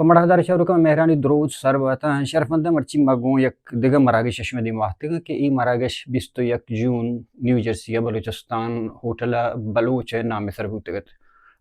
Pamadhadar Sharuka Mehrani Drod Sarvata Sharfanda Marchi Mago Yak Diga Maragish Shmedi Mahtiga ke e Maragish Bisto Yak June New Jersey Balochistan Hotela Baloche Name Sarvutigat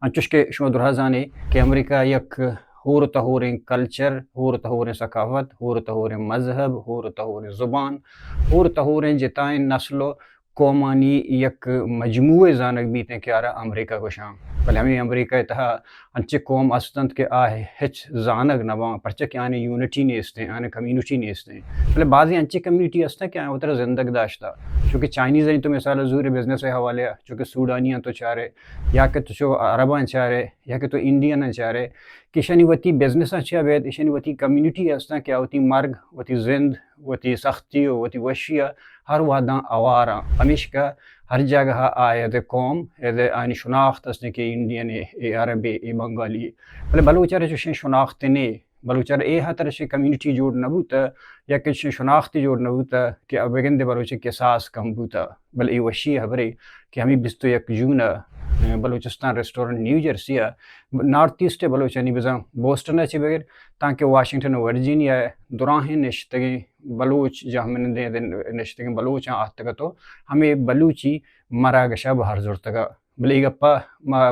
Anchushke Shmadrazani ke America Yak Hor Tahorin culture, Hor Tahorin Sakavat, Hor Tahorin Mazhab, Hor Tahorin Zuban, Hor Tahorin Jitain Naslo قومانی یک مجموعے زانک بیتے کہ آرہ امریکہ کو شام بل ہمیں امریکہ تہا انچے قوم استند کے آہ ہچ زانک نوان پرچہ کہ آنے یونٹی نیستے ہیں آنے کمیونٹی نیستے ہیں بلے بعضی انچے کمیونٹی استے ہیں کہ آنے اتر زندگ داشتا چونکہ چائنیز ہیں تو مثال زور بزنس بحوالے چونکہ سوڈانیاں تو چارے یا کہ تو عربان چارے یا کہ تو انڈین چارے کہ شنی وتی بزنس چاہ بید شنی وتی کمیونٹی استے ہیں کہ وتی مرگ وتی زند وتی سختی وتی وشیہ ہر واداں آوارا ہمیش کا ہر جگہ آئے دے قوم دے آنی شناخت اس نے کہ انڈین اے عربی اے بنگالی بلے بلوچارے جو شناخت نے بلوچارے اے ہاتر سے کمیونٹی جوڑ نبوتا یا کہ شناختی جوڑ نبوتا کہ ابگن دے بلوچے کے ساس کم بوتا بل اے وشی حبرے کہ ہمیں بستو یک جونا Balochistan restaurant new Jersey north east بلوچانی بزاں بوسٹن چی بغیر تاکہ واشنگٹن ورجینیا دراہیں نشتگیں بلوچ جہاں من دے نشتگیں بلوچ آتگا تو ہمیں بلوچی مرا گشا بہر زورتگا بلے گپا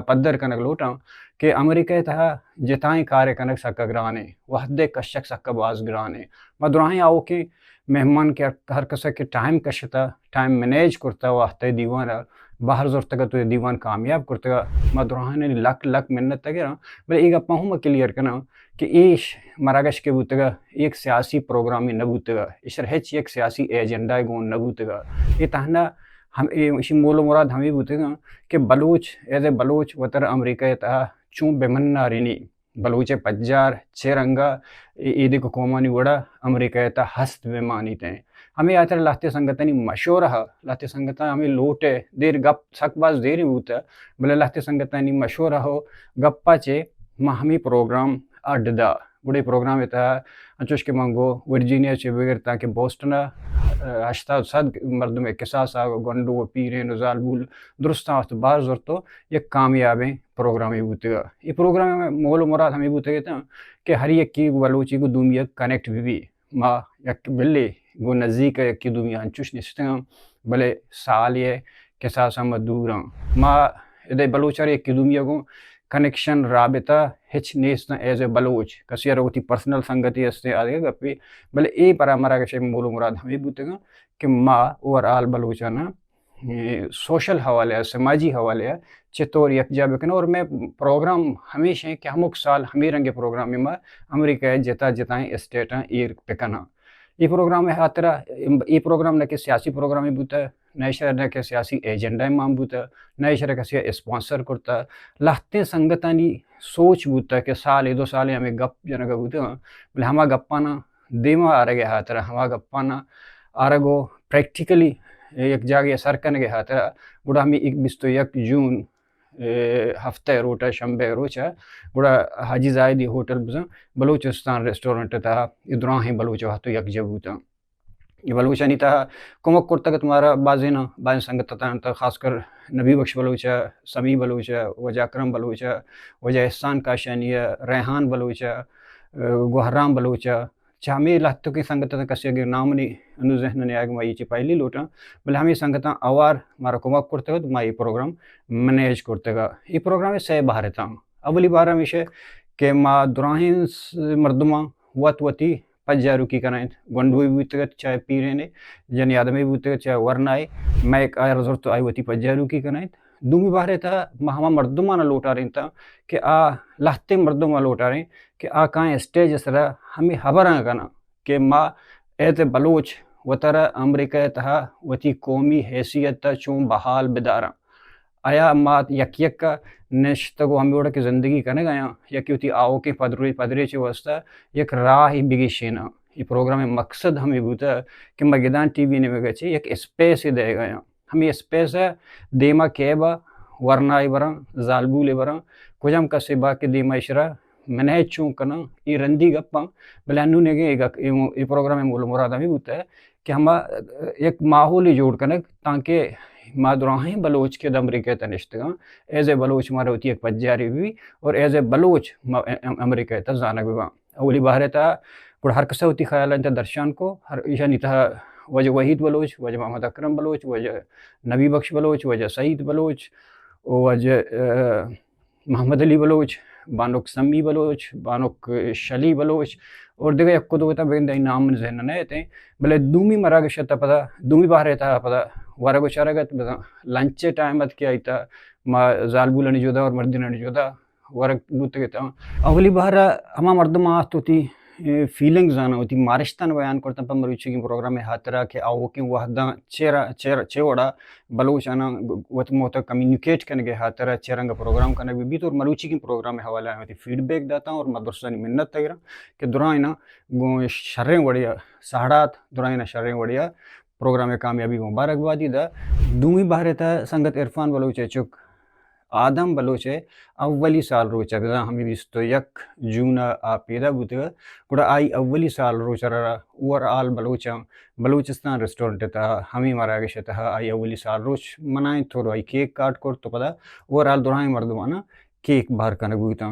پدر کنک لوٹاں کہ امریکہ تہا جتائیں کارے کنک سکا گرانے وحدے کشک سکا باز گرانے ما دراہیں آؤ کہ مہمان کے ہر کسا کے ٹائم کشتا ٹائم مینیج کرتا وحدے دیوانا باہر زورتگا تو دیوان کامیاب کرتگا ما دراہیں لک لک منت تگیرا بلے ایک اپا ہوں کلیئر کنا کہ ایش مراگش کے بوتگا ایک سیاسی پروگرامی نبوتگا اشر ہچ ایک سیاسی ایجنڈا گون نبوتگا یہ تہنا ہم اسی مول و مراد ہمیں بوتگا کہ بلوچ ایز اے بلوچ وطر امریکہ تہا چون بمنا رینی بلوچ پجار چیرنگا ایدے کو قومانی وڑا امریکہ تا ہست بمانی تیں ہمیں آتر لاتے سنگتانی مشورہ لاتے سنگتانی ہمیں لوٹے دیر گپ سک باز دیری ہوتا بلے لاتے سنگتانی مشورہ ہو گپا چے ما ہمیں پروگرام اڈدا بڑے پروگرام تا انچوش کے منگو ورجینیا چے بغیر تاکہ بوسٹنا 80 مردم اکساس آگو گنڈو و پیرین و زالبول درستان وقت بار زورتو یک کامیابیں پروگرامی بوتگا یہ پروگرام میں مول و مراد ہمیں بوتگا تا کہ ہر یک کی بلوچی کو دومی کنیکٹ بھی ما یک بلے گو نزدیک یکی دومی انچوش نشتگا بلے سال یہ کساس ہم دوراں ما ادھے بلوچار یکی دومی کو کنیکشن رابطہ ہچ نیستا ایز اے بلوچ کسی روتی پرسنل سنگتی استے آدھے گا گپی بلے اے پرا مرا کشے مولو مراد ہمیں بوتگا کہ ما اوورآل بلوچانا سوشل حوالے ہے سماجی حوالے ہے چطور یک جا بکنا اور میں پروگرام ہمیشہ ہیں کہ ہم ایک سال ہمیں رنگے پروگرام میں امریکہ جتا جتائیں اسٹیٹاں ایر پکنا یہ پروگرام ہے خاطرہ یہ پروگرام نہ کہ سیاسی پروگرامی بوتا ہے نہ شہر نہ کہ سیاسی ایجنڈا امام بوتا نہ شہر کسی اسپانسر کرتا لہتے سنگتانی سوچ بوتا کہ سال 2 سال ہمیں گپ جنگا بوتا بلے ہما گپانا دیما آرگے خاطرہ ہما گپانا آرگو پریکٹیکلی یک جاگے اثر کرنے خاطرہ گوڑا ہمیں 21 جون ہفتہ روٹا شنبے روچا گوڑا حاجی زائدی ہوٹل بزن بلوچستان ریسٹورنٹ تا ادراں ہیں بلوچ وقت یک جب ہوتا یہ بلوچانی تا کمک کرتا کہ تمہارا بازینا باز سنگت تا خاص کر نبی بخش بلوچا سمیع بلوچا وجہ اکرم بلوچا وجہ احسان کاشانیہ ریحان بلوچا گوہرام بلوچا ہمیں لہتوں کی سنگتاں کسی اگر نام نہیں انو ذہن نے آگے مائی چی پہلی لوٹا بلے ہمیں سنگتاں اوار مارا کمک کرتے گا تو ما یہ پروگرام منیج کرتے گا یہ پروگرام سے بارتا اولی بار ہمیشہ کہ ما دراہیں مردمہ وتی پجارو کی کنائیں گنڈوئی بوتے گا چاہے پیرینے جنی آدمی بوتے گا چاہے ورنائے میں ایک آئے رزورتو آئی وتی پجارو کی کنائیں دومی بارے تا ہما مردمانہ لوٹا رہی تا کہ لہتے مردمہ لوٹا رہی کہ کائیں اسٹیج اسرا ہمیں خبراں کنا کہ ما ایت بلوچ وطرہ امریکہ تہا وتی قومی حیثیت تا چون بحال بداراں آیا ما یک کا نشتگو ہمیں وڑا کی زندگی کنے گیا یکی وتی آؤ کے پدری چے واسطہ یک راہ ہی بگی شینا یہ پروگرام مقصد ہمیں بوتا کہ مگدان ٹی وی نے میں چے یک اسپیس ہی دے گیا ہمیں اسپیس ہے دیما کیبا ورنائی براں زالبولے براں کجم کسی با کے دیما اشرا منہ چون کنا یہ رندی گپاں بلے انو نے یہ پروگرام مول مراد ہمیں بوتا ہے کہ ہما ایک ماحول ہی جوڑ کنک تاکہ ما دراہیں بلوچ کے امریکہ تا نشتگاں ایز اے بلوچ مارا ہوتی ایک پجاری بھی اور ایز اے بلوچ امریکہ تا زانک بھی أولي بهرتا كل حركة صوتي خيال أنت درشان کو يعني تها وجه وحید بلوچ، وجه محمد اکرم بلوچ، وجہ نبی بخش بلوچ، وجہ سعید بلوچ، وجہ محمد علی بلوچ، بانوک سمی بلوچ، بانوک شلی بلوچ اور دیگر یک کدو تا بگن نام ذہن نہ تے بلے دومی مراگ شتا پدا دومی باہر تا پدا ورگو چرگت لنچ ٹائم ات کیا ایتا ما زالبو لنی جودا اور مردی لنی جودا ورگ بوتے تا اولی باہر اما مردم آتوتی فیلنگز آنا ہوتی مارشتان بیان کرتا پا مروچی کی پروگرام حاطرہ کہ آو کی وحدہ چیوڑا بلوچ آنا وقت موتا کمیونیکیٹ کرنے کے حاطرہ چیرنگا پروگرام کرنے بھی تو اور مروچی کی پروگرام حوالہ ہوتی فیڈ بیک داتا اور مدرسانی منت تیرا کہ درائنا شریں وڑیا ساڑھات درائنا شریں وڑیا پروگرام کامیابی مبارکبادی دا دومی باہر تا سنگت عرفان بلوچ چک آدم بلوچ اولی سال روچا بدا ہمیں بیستو یک جونا پیدا بوتے گا کڑا آئی اولی سال روچا رہا اور آل بلوچا بلوچستان ریسٹورنٹ تا ہمیں مراگش تا آئی اولی سال روچ منائیں تھوڑو آئی کیک کاٹ کر تو پدا اور آل درائیں مردمانا کیک باہر کا نگویتا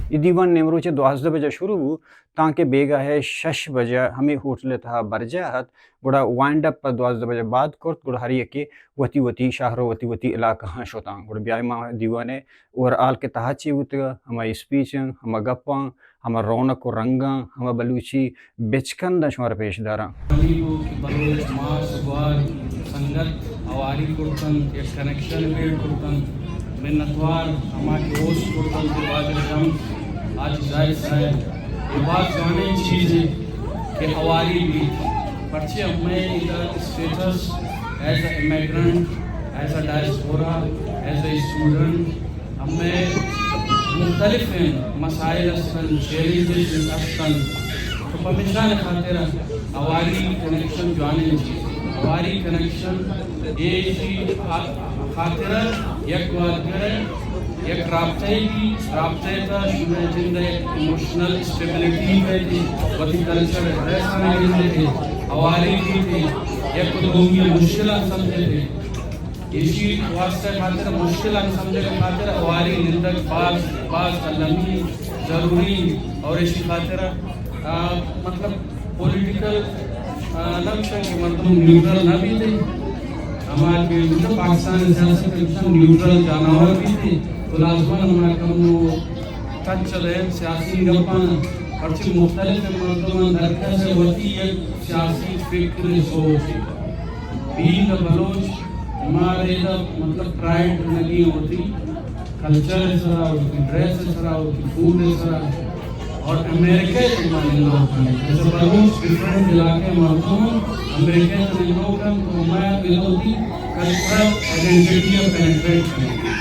یہ دیوان نیمروچے 12 بجے شروع ہو تاکہ بیگا ہے 6 بجے ہمیں ہوٹل تھا برجا ہاتھ گوڑا وائنڈ اپ پر 12 بجے بعد کرت گوڑا ہری اکی وتی شہرو وتی علاقہ ہاں شوتا گوڑا بیائی ماں دیوانے اور آل کے تحچی ہوتے گا ہمیں اسپیچیں ہمیں گپاں ہمیں رونق و رنگاں ہمیں بلوچی بچکندہ شمار پیش داراں بلوچ ماں سبوار سنگت اواری کرتن ایک کنیکشن بیل کرتن منتوار ہماری ہوسٹ کرتن کے بعد شم آج زائد صاحب یہ بات جانے چیز ہے کہ اواری بھی پرچے میں ادھر status as a immigrant as a diaspora as a student ہمیں مختلف ہیں مسائل استن چیلنجز استن تو پمیشان خاطر اواری کنیکشن جانے چیز اواری کنیکشن یہ خاطر یک وادگر یک رابطے کی رابطے کا شمع جندہ ایموشنل اسٹیبلیٹی ہے تھی وطی کلچر ریسانے جندے تھے اواری کی تھی یک دومی مشکلہ سمجھے تھے اسی واسطے خاطر مشکلہ سمجھے خاطر اواری نندک باز علمی ضروری اور اسی خاطر مطلب پولیٹیکل نقش ہے کہ مردم نیوٹرل نہ بھی تھے ہمارے مطلب پاکستان سیاست نیوٹرل جانور بھی تھے تو لازمان ہمارے کمو تک چلے سیاسی گپان پرچے مختلف مردمان درکہ سے ہوتی ہے سیاسی فکر سوچ بین بلوچ ہمارے مطلب پرائیڈ نہیں ہوتی کلچر اس طرح ہوتی ڈریس اس طرح ہوتی فوڈ اس طرح اور امریکہ کے معنی لوگ ہیں جیسے بلوچ ڈیفرنٹ علاقے مردمان امریکہ کے لوگ ہیں تو ہمارے بلوچی کلچرل ایڈنٹیٹی اور پینٹریٹ کریں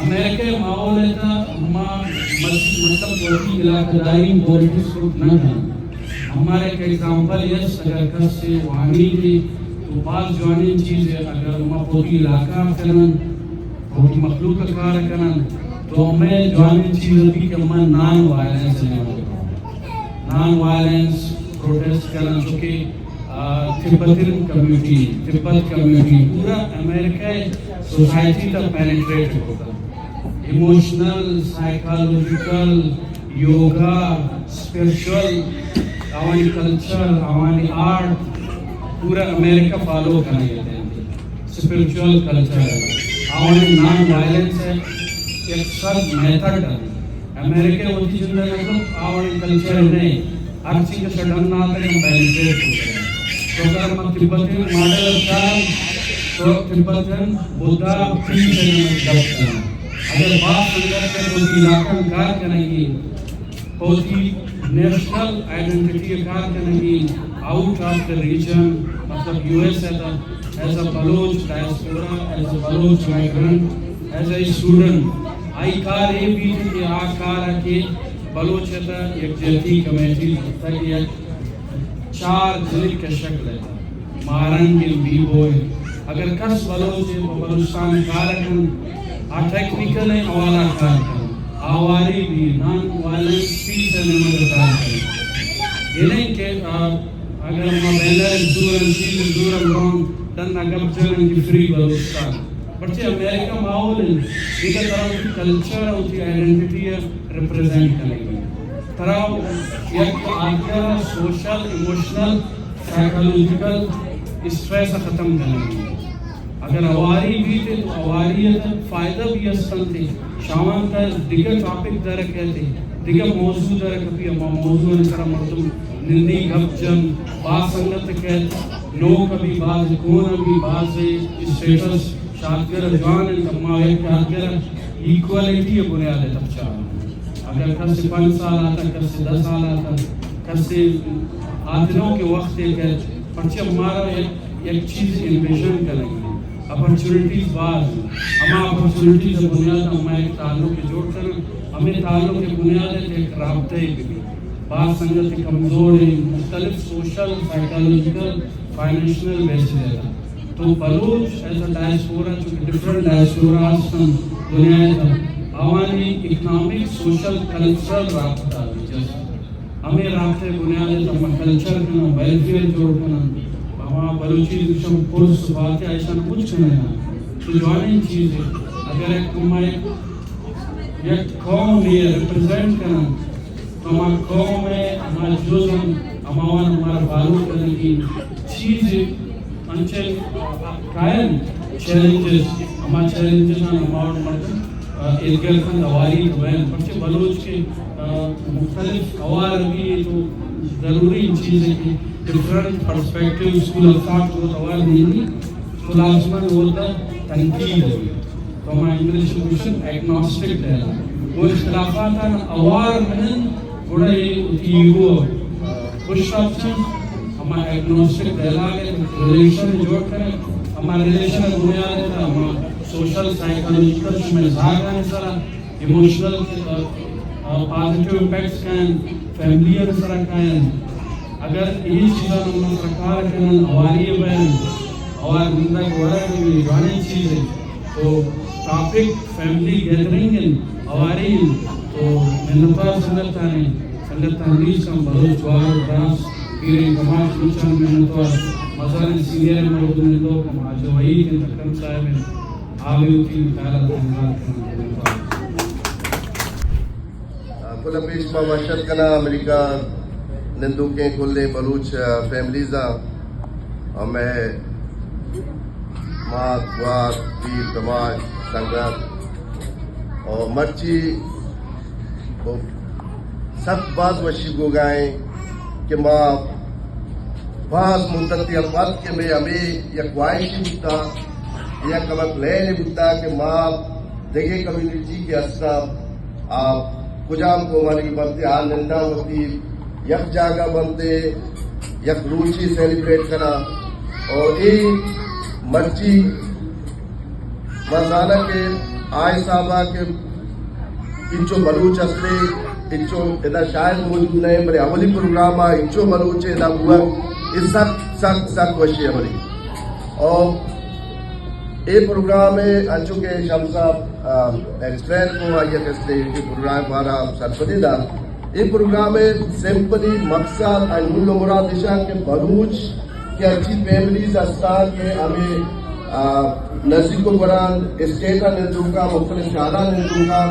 امریکہ ماحول تھا مطلب بہتی علاقہ داری پولیٹکس گروپ نہ تھا ہمارے ایک ایگزامپل یس اگر کس سے وہانی تھی تو بعض جوانی چیز ہے اگر ہمیں بہتی علاقہ کرن بہتی مخلوق کار کرن تو ہمیں جوانی چیز ہوتی کہ ہمیں non violence non violence protest کرن چکے تبتن کمیونٹی تبت کمیونٹی پورا امریکہ سوسائٹی تا پینیٹریٹ ہوتا ایموشنل سائیکالوجیکل یوگا اسپیرچول آوانی کلچر آوانی آرٹ پورا امریکہ فالو کرنے لیتے ہیں اسپیرچول کلچر ہے آوانی نان وائلنس ہے ایک سب میتھڈ ہے امریکہ ہوتی جندہ مطلب آوانی کلچر نہیں ہر چیز سے ڈھننا آتا ہے ہم پینیٹریٹ ہوتے ہیں تو اگر ہم تبتن ماڈل اچھا تو تبتن بودھا پیس ہے ہمیں جب کرنا اگر بات سنگر سے بہتی علاقہ کار کرنے گی بہتی نیشنل آئیڈنٹیٹی کار کرنے گی آؤٹ آف دا ریجن مطلب یو ایس ہے as a Baloch diaspora as a Baloch migrant as a student آئی کار یہ بھی تھی کہ آ کار ہے کہ بلوچ ہے تھا ایک جہتی کمیٹی تھا کہ چار ضلع کے شکل ہے مارنگل بی بوئے اگر کس بلوچ ہے وہ بلوچستان کارکن ٹیکنیکل ہے حوالہ کارکن آواری بھی نان وائلنس پیس ہے نمبر کارکن یہ نہیں کہ اگر ہم بیلر دورن چیز دورن رون دن اگم جنن کی فری بلوچستان بچے امریکہ ماحول ہے ایک طرح کی کلچر ہوتی ہے آئیڈنٹیٹی ہے ریپریزنٹ کرنے گی تراو یک آگیا سوشل ایموشنل سائیکولوجیکل اسٹریس ختم کریں گے. اگر اواری بھی تھے تو اواریت فائدہ بھی استن تھے شامان کا دیگر ٹاپک در کہتے دیگر موضوع در کبھی اما موضوع انکرہ مردم نندی گھپ جن باز سنگت کہت نو کبھی باز کون بھی باز اسٹیٹس شادگر جوان اما ایک شادگر ایکوالیٹی بنیاد تب چاہاں. اگر کسی 5 سال آتا کسی 10 سال آتا کسی آدنوں کے وقت ایک ہے پرچہ ہمارا ایک چیز انویژن کریں گے اپرچونٹیز بعض ہمیں اپرچونٹیز بنیاد ہمیں ایک تعلق کے جوڑ کریں ہمیں تعلق کے بنیاد ایک رابطے بھی بعض سنگت کمزور ہیں مختلف سوشل سائیکالوجیکل فائنینشنل بیس رہتا. تو بلوچ ایسا ڈائسپورا چونکہ ڈفرنٹ ڈائسپوراز ہم دنیا ہے آوانی اکنامک سوشل کلچرل رابطہ ہمیں رابطے بنیاد ہے ہمیں کلچر کرنا ویلفیئر جوڑ کرنا ہمیں بلوچی دوشم پرس بات ہے ایسا کچھ کرنا ہے تو جوانی چیز ہے. اگر ایک قوم میں ریپرزینٹ کرنا تو ہمارا قوم میں ہمارا جزم ہمارا بالو کرنے کی چیز انچے قائم چیلنجز ہمارا چیلنجز ہیں ہمارا مردم ارگل خند اواری دوین پرچے بلوچ کے مختلف اوار بھی تو ضروری چیز ہے کہ ڈفرنٹ پرسپیکٹیو اسکول الفاق کو اوار نہیں تو لازمان ہوتا تنقید ہوئی تو ہمارا انگلیش مشن ایگنوسٹک دہلا وہ اختلافات ہیں اوار من گوڑا یہ ایگو کچھ آپشن ہمارا ایگنوسٹک دہلا کے ریلیشن جوڑ کریں ہمارا ریلیشن بنیاد ہے ہمارا سوشل سائیکولوجیکل مزاج آنے سرا ایموشنل پازیٹیو امپیکٹس کہیں فیملی سرا کہیں اگر یہ چیزیں ہم سرکار کریں اواری بین اور زندہ گوڑا کی جوانی چیز ہے تو ٹاپک فیملی گیدرنگ اواری تو منتوار سنگتان ریچ کم بلوچ جوار براس پیرین کماش مچان منتوار مزار سینئر مردم لوگ جو وحید تکرم صاحب ہیں کل پیش ما وحشت کنا امریکہ نندو کے کل بلوچ فیملیزا ہمیں مات وار پیر دماغ سنگت اور مرچی سب باز وشی گو گائیں کہ ماں بعض مدتی الفاظ کے میں ہمیں یک وائشی ہوتا یا کمک لے بتا کہ ماں دیگے کمیونٹی کے حصہ آپ کجام کو ہماری بنتے آن نندا ہوتی یک جاگہ بنتے یک روچی سیلیبریٹ کرا اور یہ مرچی مرزانہ کے آئے صاحبہ کے انچو بلوچ اصلے انچو ادھا شاید موجود نہیں بڑے اولی پروگرام آئے انچو بلوچ ادھا ہوا اس سک وشی عملی اور یہ پروگرام ہے انچو کے شام صاحب ایکسپلین کو آئیے کستے یہ پروگرام ہمارا سرپدی دا یہ پروگرام ہے سمپلی مقصد انمول مراد نشان کے بلوچ کے اچھی فیملیز استان کے ہمیں نزدیک کو قرآن اسٹیٹا نندوں کا مختلف شادہ نندوں کا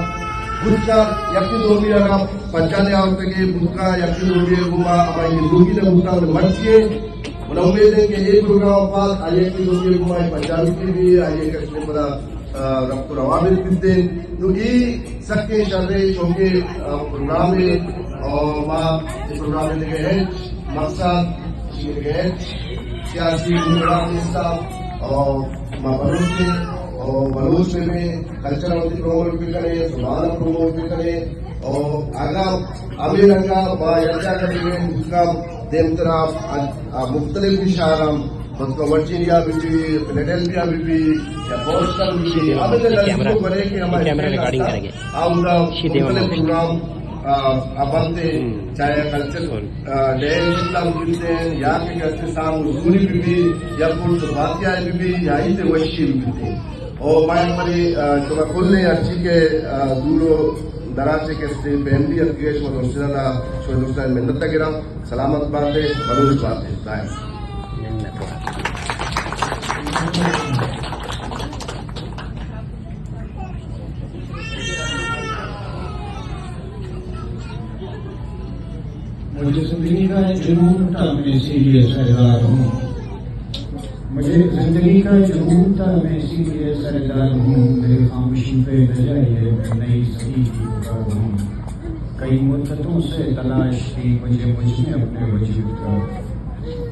بچہ یکی دومی اگر پنچانے آوتے کے بکا یکی دومی گما ہماری ہندوگی نے بکا مرچیے انہوں امید ہے کہ یہ پروگرام پاس آئیے کی دوسری حکومت پنجابی کی بھی آئیے کشنے پر ربط و روابط کرتے ہیں تو یہ سکے شرے چونکہ پروگرام ہے اور ماں اس پروگرام میں لگے ہیں مقصد لگے ہیں سیاسی پروگرام نستا اور ماں بلوچ کے اور بلوچ میں کلچر ہوتی پروموٹ بھی کریں سبحانہ پروموٹ بھی کریں اور آگاہ امیر انگا ماں یرجا کریں اس کا دیم طرف مختلف اشارام بس ورجینیا بھی فیلاڈیلفیا بھی یا بوسٹن بھی ہمیں لازم بنے کہ ہمارے آؤں گا مختلف پروگرام بنتے چاہے کلچر ڈیل اسلام بنتے ہیں یا کہ کہتے سام حضوری بھی یا پورس باتیاں بھی یا ہی سے وشی بھی بنتے اور میں ہماری جو کھلنے اچھی کے دورو دراچے کے فیملی ارگیش و دوسرا شوید حسین منت گرام سلامت باتیں بلوچ باتیں دائم مجھے زندگی کا جنون تھا میں اسی لیے سردار ہوں. مجھے زندگی کا جنون تھا میں اسی لیے سردار ہوں. میری خاموشی پہ نہ جائیے میں نئی صحیح کی پکار ہوں. کئی مدتوں سے تلاش تھی مجھے مجھ میں اپنے وجود کا.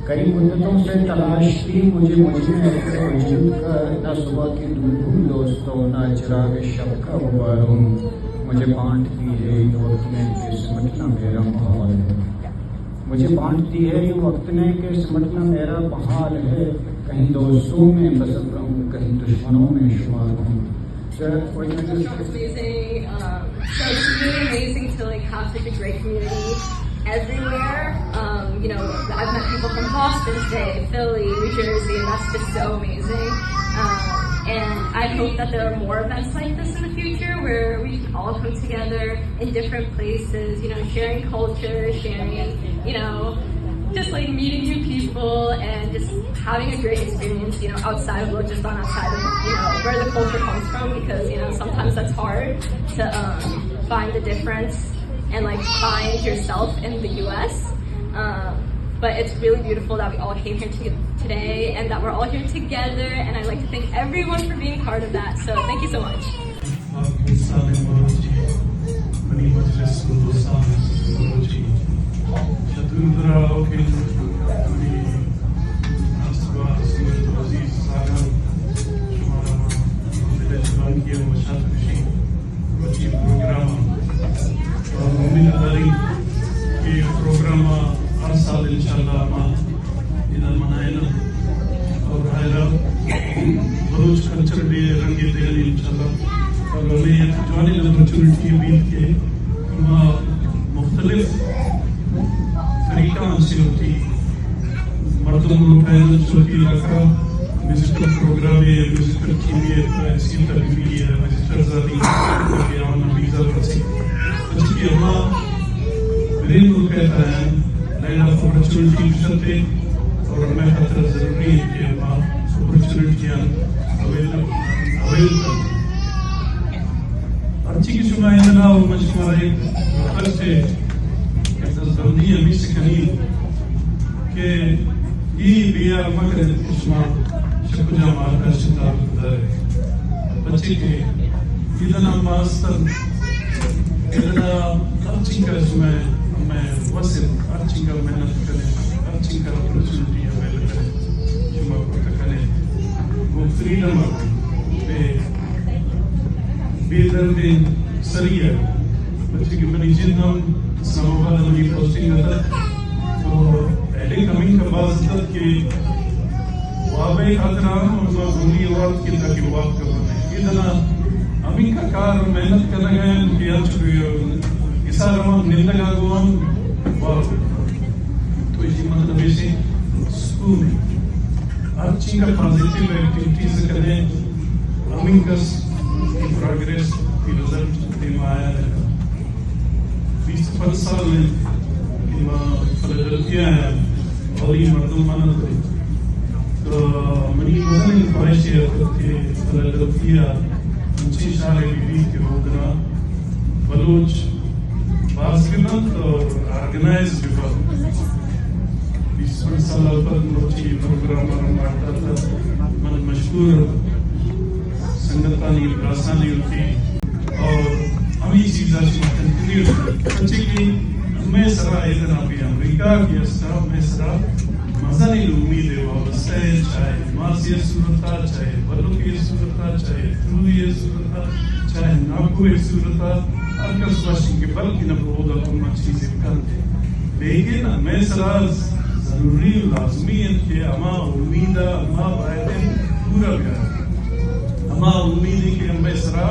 کئی مدتوں سے تلاش تھی مجھے مجھ میں اپنے وجود کا. نہ صبح کی دھوپ ہوں دوستوں نہ چراغ شب کا غبار ہوں. مجھے بانٹتی ہے یہ وقت نے کہ سمٹنا میرا محال ہے. مجھے بانٹتی ہے یہ وقت نے کہ سمٹنا میرا محال ہے. کہیں دوستوں میں بسر رہوں کہیں دشمنوں میں شمار ہوں. Amazing. So it's really amazing to like have such a great community everywhere. You know, I've met people from Boston today, Philly, New Jersey, and that's just so amazing. And I hope that there are more events like this in the future where we can all come together in different places, you know, sharing culture, sharing, you know, just like meeting new people and just having a great experience, you know, outside of Balochistan, outside of, you know, where the culture comes from, because, you know, sometimes that's hard to find the difference and like find yourself in the US. But it's really beautiful that we all came here today and that we're all here together, and I'd like to thank everyone for being part of that. So thank you so much. Programme ہر سال انشاءاللہ ادھر منائنا اور Baloch culture بھی رنگی دہلی انشاءاللہ. اور ہمیں جوائننگ اپرچونٹی امید کے مختلف طریقہ سے ہوتی مردم روپین صوتی علاقہ وزٹر پروگرام ہے وزٹر کیمیت ایسی تربیلی ہے وزٹر زادی کہ آمنا ویزا پرسی اچھی کہ ہمیں میرے ملک کہتا ہے لائن آف اپرچونٹی بشتے اور میں خطر ضروری ہے کہ ہمیں اپرچونٹیاں اویل کریں. ارچی کی شما اندنا و مجموعہ خطر سے ضروری ہمیں سکنی کہ یہ بیا مگر شما شکو جامعہ کا شتاب دار ہے بچے کے ادنا ماستر ادنا ارچی کا شما میں وصف ارچی کا محنت کریں ارچی کا اپرچونٹی اویل کریں شما کو کریں وہ فریڈم بے درد سری ہے بچے کی منی جن ہم اسلام آباد ہماری پوسٹنگ ہوتا تو ایڈے کمی کا باز تک کہ وابے خاطران اور ضروری عورت کی تاکہ واب کا بنے ادنا ہمیں کا کار محنت کرنا گئے کہ اچھو اسا رمان نندگا گوان واب تو اسی مطلب ایسے سکون ہر چیز کا پازیٹیو ایکٹیویٹیز کریں ہمیں کس کی پروگریس کی رزلٹ دیما آیا ہے 20 سال میں کہ فلادلفیا ہے اولی مردم مانت ہوئی تو منی مدن خواہش ہے کہ فلادلفیا انچی شہر بی کے ہوگنا بلوچ باسکنت اور آرگنائز بھی 20 سال پر مروچی پروگرام مارتا تھا من مشہور سنگتانی براسانی ہوتی اور ہمیں چیزیں کنٹینیو بچے کی میں سرا ادنا بھی امریکہ کی اسٹا میں سرا مزانی امید ہے وابستہ ہے چاہے ماسی صورتہ چاہے بلو کی صورتہ چاہے تروی صورتہ چاہے ناکو صورتہ ہر کس باشی کے بلکی نبرودا کما چیزیں کرتے لیکن میں سرا ضروری لازمی ہے کہ اما امیدہ اما بائدیں پورا گیا اما امید ہے کہ ہمیں سرا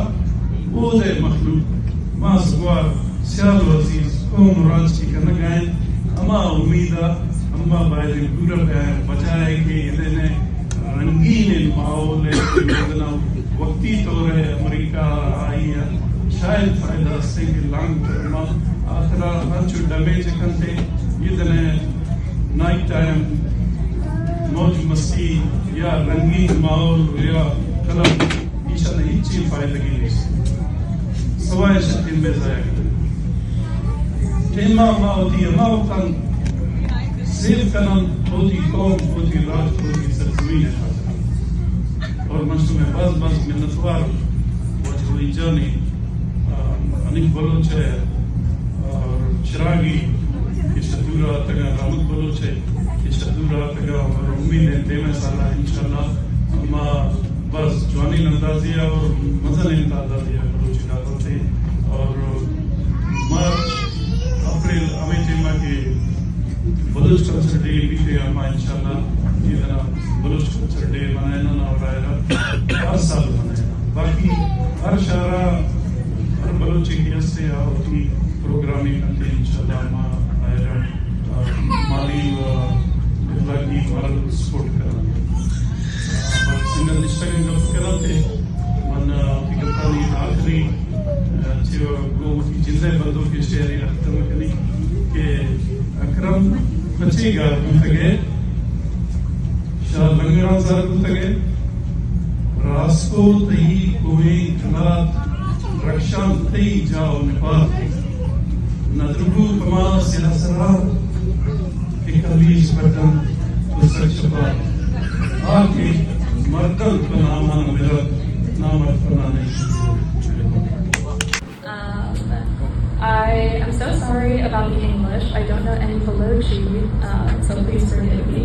وہ دے مخلوق ماں سگوار سیاد و عزیز قوم راج کی کرنا گئے اما امیدہ اما بائدیں پورا گیا بجائے کہ انہیں رنگین ماحول ہے وقتی طور ہے امریکہ آئی ہے شاید فائدہ سے کہ لانگ ٹرم آخرہ ہر چو ڈبے چکن تھے یہ دنے نائٹ ٹائم موج مستی یا رنگین ماحول یا کلم ایشا نے ہیچی فائدہ کی نہیں سوائے شکل میں ضائع کرتے تیما ما ہوتی ما وطن سیف کنن ہوتی قوم ہوتی راج ہوتی سرزمین اور مشتو میں باز منتوار وجہ ایجانی انیک بلوچ ہے اور چراغی اشتدورا تگا رحمت بلوچ ہے اشتدورا تگا اور امید ہے دیمہ سالہ انشاءاللہ ما بس جوانی اندازی اور مزن اندازی بلوچی داتا تھے اور مارچ اپریل ہمیں تیمہ کے بلوچ کلچر ڈے بھی ہمیں انشاءاللہ یہ طرح بلوچ کلچر ڈے منائنا اور رائرہ ہر سال منائنا باقی ہر شہرہ ہر بلوچی کی حصے ہوتی پروگرامی کرتے انشاءاللہ ہمیں رائرہ مالی و اخلاقی مارل سپورٹ کرنا سنگل نشتگن گفت کرتے من فکرتانی آخری جو گوتی جنزے بندوں کے شہری اختم کنی کہ اکرم بچی گا گفتگے شاہ لنگران زار گفتگے راسکو تئی کوئی جنات رکشان تئی جاؤ نپات ندرگو کما سیاسرات ایک علیش بٹن بسر شپات آکے مردن پنامان ملت نامت پنانے I am so sorry about the English. I don't know any Balochi, so please forgive me.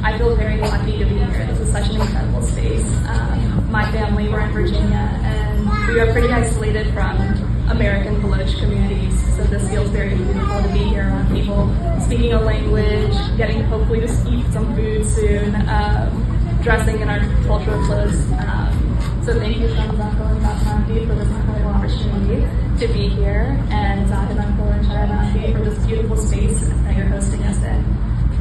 I feel very lucky to be here. This is such an incredible space. My family, we're in Virginia, and we are pretty isolated from American Baloch communities, so this feels very beautiful to be here around people speaking a language, getting hopefully to eat some food soon, dressing in our cultural clothes. So thank you, Shamzako and Basandi, for this incredible opportunity to be here, and Zad and Uncle and Sharanandi for this beautiful space that you're hosting us in.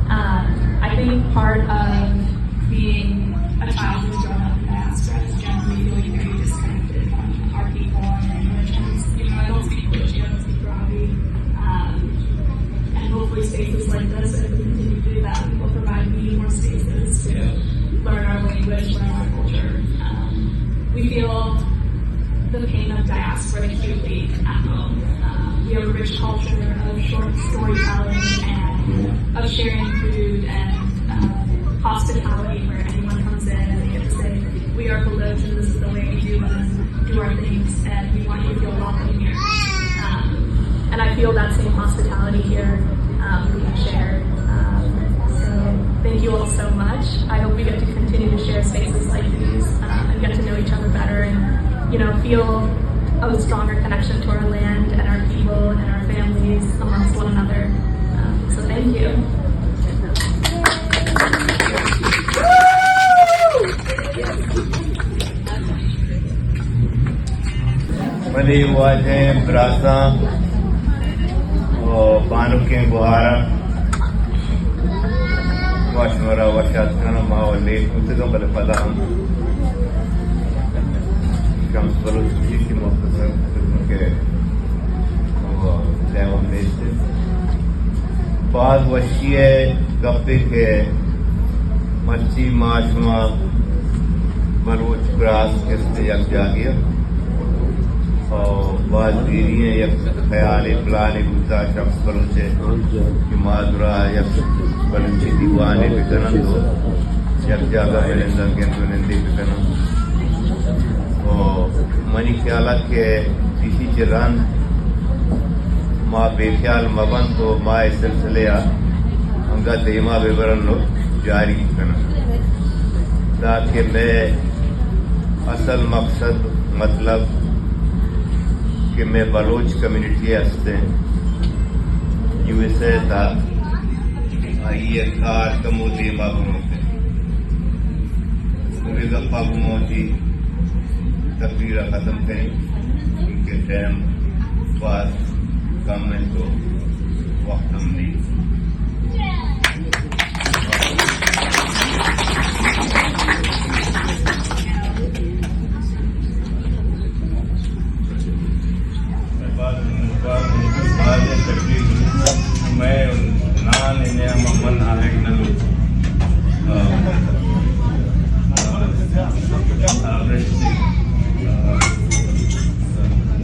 I think part of being a child who's grown up in diaspora is generally feeling very disconnected from our people and language. And, I don't speak Balochi, I don't speak Brahui. And hopefully spaces like this, if we continue to do that, will provide me more spaces to learn our language, learn our culture. We feel the pain of diaspora acutely at home. We have a rich culture of short storytelling and of sharing food and hospitality where anyone comes in and they get to say, we are Baloch and this is the way we do our things and we want you to feel welcome here. And I feel that same hospitality here being shared. So thank you all so much. I hope we get to continue to share spaces like these and get to know each other better and, feel a stronger connection to our land and our people and our families amongst one another. So thank you. بلی واجیں براساں اور بانو کے بہارا واشورا وشات کھانا ماولی اتگم بل فدام شمس بلوچ کی مختصر قسم کے دیوم بیشتے بعض وشیئے گپے کے مچی معاشمہ بلوچ براس کستے یک جاگیا اور بعض دیریاں یک خیال پلانے گزا شخص بلوچے کہ مادرہ یک بلوچی دیوانے بکنن دو یک جاگہ بلندہ گندو نندی بکنن اور منی خیالات کے کسی چران ماں بے خیال مبن تو ماں سلسلے انگا دیما ببرن لو جاری بکنن تاکہ میں اصل مقصد مطلب کہ میں بلوچ کمیونٹی ہستے یو ایس اے تھا آئیے کار کمو دیما بنوتے پورے گپا بموتی تقریرہ ختم کریں کیونکہ ٹائم پاس کم ہے تو وقت ہم نہیں میں نان انہیں من آئے نلو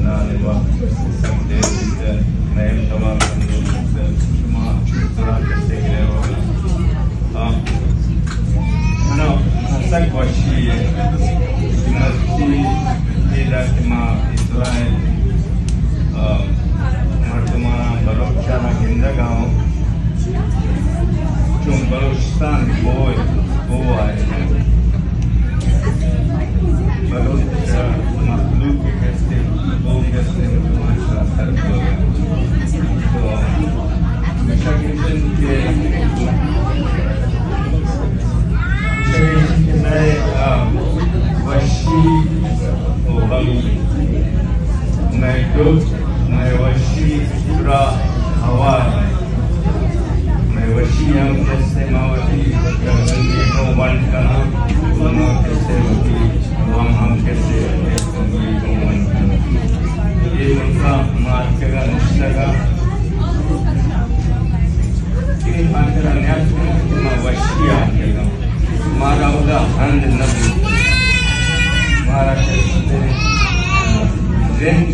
نان وقت Yut, Mewashi, Ibra, Hawar, Mewashi, Yam, Kese, Mawati, Yagandi, No One Kana, Uno, Kese, Mati, Wam Ham, Kese, No One Kana. Ye Mulka, Markega, Nishtaga, Ini Pantera Nyatma, Mewashi, Akega, Marauda, and Nabi, Mara Kese, Then